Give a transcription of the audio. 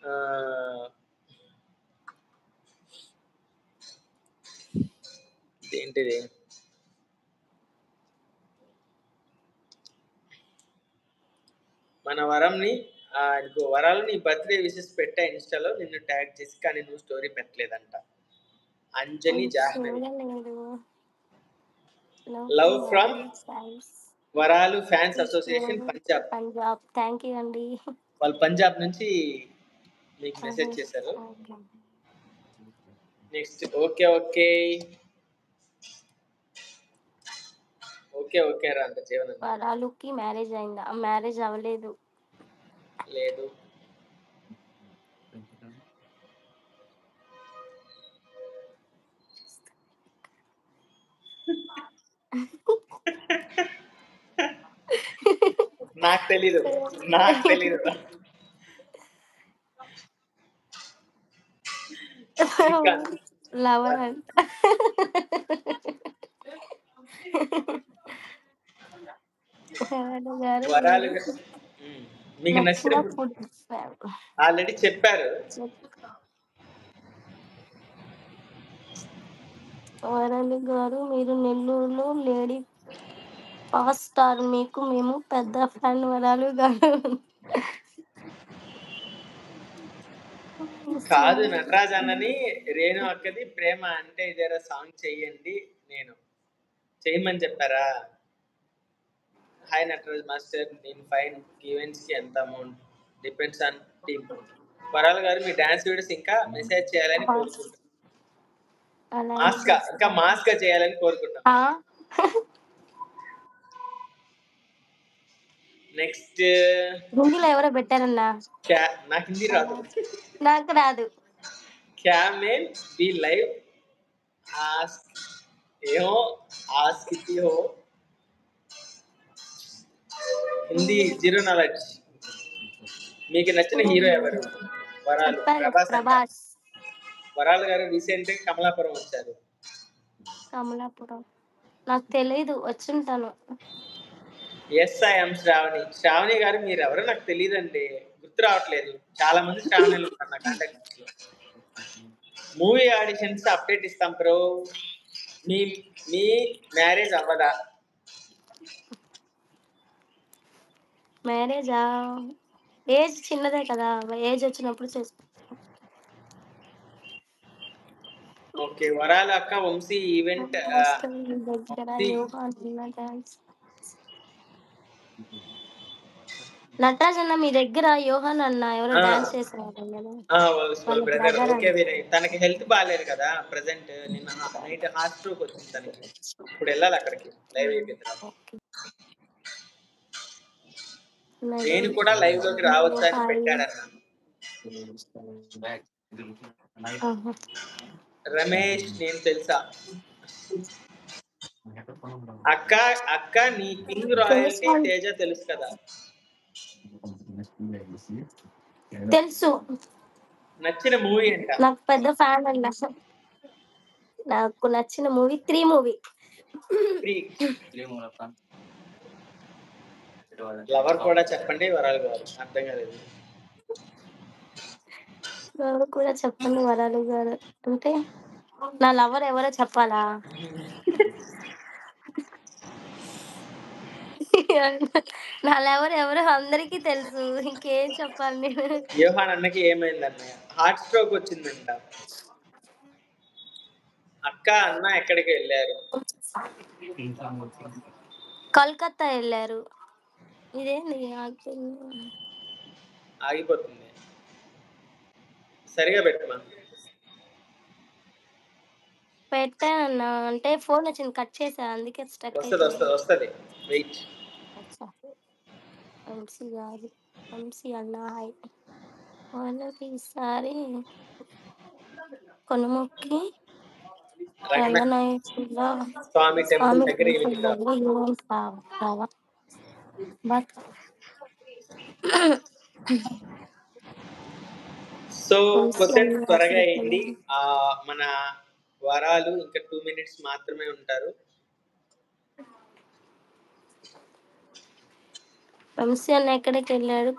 ఆహ్, ఇదేంటిది? మన వరంని ఇదిగో వరాలు నీ బర్త్‌డే విషెస్ పెట్టా ఇన్‌స్టాలో నిన్ను ట్యాగ్ చేసి. కానీ నువ్వు స్టోరీ పెట్టలేదంట. అంజని అది జాహ్నవి. చూడలేదు. లవ్ ఫ్రమ్ సారీస్. వరాలు fans association Punjab. Punjab. Thank you అండి. వాళ్ళు పంజాబ్ నుంచి మీకు ఆహా! మెసేజ్ చేశారు. Okay. Next okay. Okay. Okay. Okay రా అంట జీవనన్న. వరాలుకి మ్యారేజ్ అయిందా? మ్యారేజ్ అవ్వలేదు. లేదు. నాకు తెలీదు. నాకు తెలీదు. ఇంకా లవర్ అంట. వరాలు గారు వరాలు మీరు మీకు నచ్చిన నచ్చిన ఫుడ్ ఫుడ్ ఆల్రెడీ చెప్పారు. వరాలు గారు మీరు నెల్లూరులో లేడీ పవర్ స్టార్. మీకు మేము పెద్ద ఫ్యాన్ వరాలు గారు. కాదు నటరాజ్ అన్నని రేణు అక్కది ప్రేమ అంటే ఇదేరా సాంగ్ చెయ్యండి నేను. చేయమని చెప్పారా? Hi Nataraj master. నేను ఫైన్. ఈవెంట్స్‌కి ఎంత అమౌంట్? Depends on team. వరాలు గారు మీ డాన్స్ వీడియోస్ ఇంకా మెసేజ్ చేయాలని కోరుకుంటున్నాను. ఇంకా మాస్‌గా చేయాలని కోరుకుంటున్నాను. నెక్స్ట్ హిందీలో ఎవరో పెట్టారన్నా. నాకు హిందీ రాదు. నాకు రాదు. క్యామెల్ బి లైవ్ ఆస్క్ ఏమో ఆస్క్ ఇతి హో హిందీ జీరో నాలెడ్జ్. మీకు నచ్చిన హీరో ఎవరు? వరాలు ప్రభాస్. వరాలు గారు రీసెంట్ గా కమలాపురం వచ్చారు. కమలాపురం నాకు తెలీదు. వచ్చుంటాను. Yes I am Shravani. Shravani గారు మీరు ఎవరో నాకు తెలియదండి. గుర్తు రావట్లేదు. చాలా మంది శ్రావణిలు ఉన్నారు నా కాంటాక్ట్స్ లో. మూవీ ఆడిషన్స్ అప్డేట్ ఇస్తాం బ్రో. మీ మీ మ్యారేజ్ అవ్వదా? మ్యారేజా? ఏజ్ చిన్నదే కదా. ఏజ్ వచ్చినప్పుడు చేసుకో. ఓకే. వరాల అక్క వంశీ ఈవెంట్ దగ్గర నటరాజ్ అన్న మీ దగ్గర యోహాన్ అన్న ఎవరో డాన్స్ చేశారు కదా. వాళ్ళ బ్రదర్. ఓకే వినయ్. తనకి హెల్త్ బాలేదు కదా ప్రెజెంట్. నిన్న నైట్ హార్ట్ స్ట్రోక్ వచ్చింది తనకి. ఇప్పుడు వెళ్ళాలి అక్కడికి లైవ్ అయిపోయిన తర్వాత. నేను కూడా లైవ్ లోకి రావచ్చా అని పెట్టాడన్న. రమేష్ నేను తెలుసా? అక్క నీ కింగ్ రాయల్టీ తేజ తెలుసు కదా? తెలుసు. నచ్చిన మూవీ ఏంట? నాకు పెద్ద ఫ్యాన్ అన్న. నాకు నచ్చిన మూవీ 3 మూవీ. లవర్ కూడా చెప్పండి వరాలు గారు. అర్థం కాలేదు. లవర్ కూడా చెప్పండి వరాలు గారు. అంటే నా లవర్ ఎవరో చెప్పాలా? నా లవర్ ఎవరో అందరికీ తెలుసు. ఇంకేం చెప్పాలి నేను? యోహాన్ అన్నకి ఏమైందన్నయ్య? హార్ట్ స్ట్రోక్ వచ్చిందంట. అక్క అన్న ఎక్కడికి వెళ్ళారు? కలకత్తా వెళ్ళారు. ఇదేంది ఆగిపోతుంది. సరిగా పెట్టమా. పెట్టానన్నా. అంటే ఫోన్ వచ్చింది కట్ చేసా. అందుకే స్టక్ వస్తది. వెయిట్. వంశీ గారు. వంశీ అన్న హాయ్. వాళ్ళకి ఈసారి కొనుముక్కి రంగనాయకుల స్వామి టెంపుల్ దగ్గర ఈవినింగ్ సో క్వశ్చన్ త్వరగా అయింది. మన వరాలు ఇంకా 2 మినిట్స్ మాత్రమే ఉంటారు. వంశీ అన్న ఎక్కడికి వెళ్ళాడు?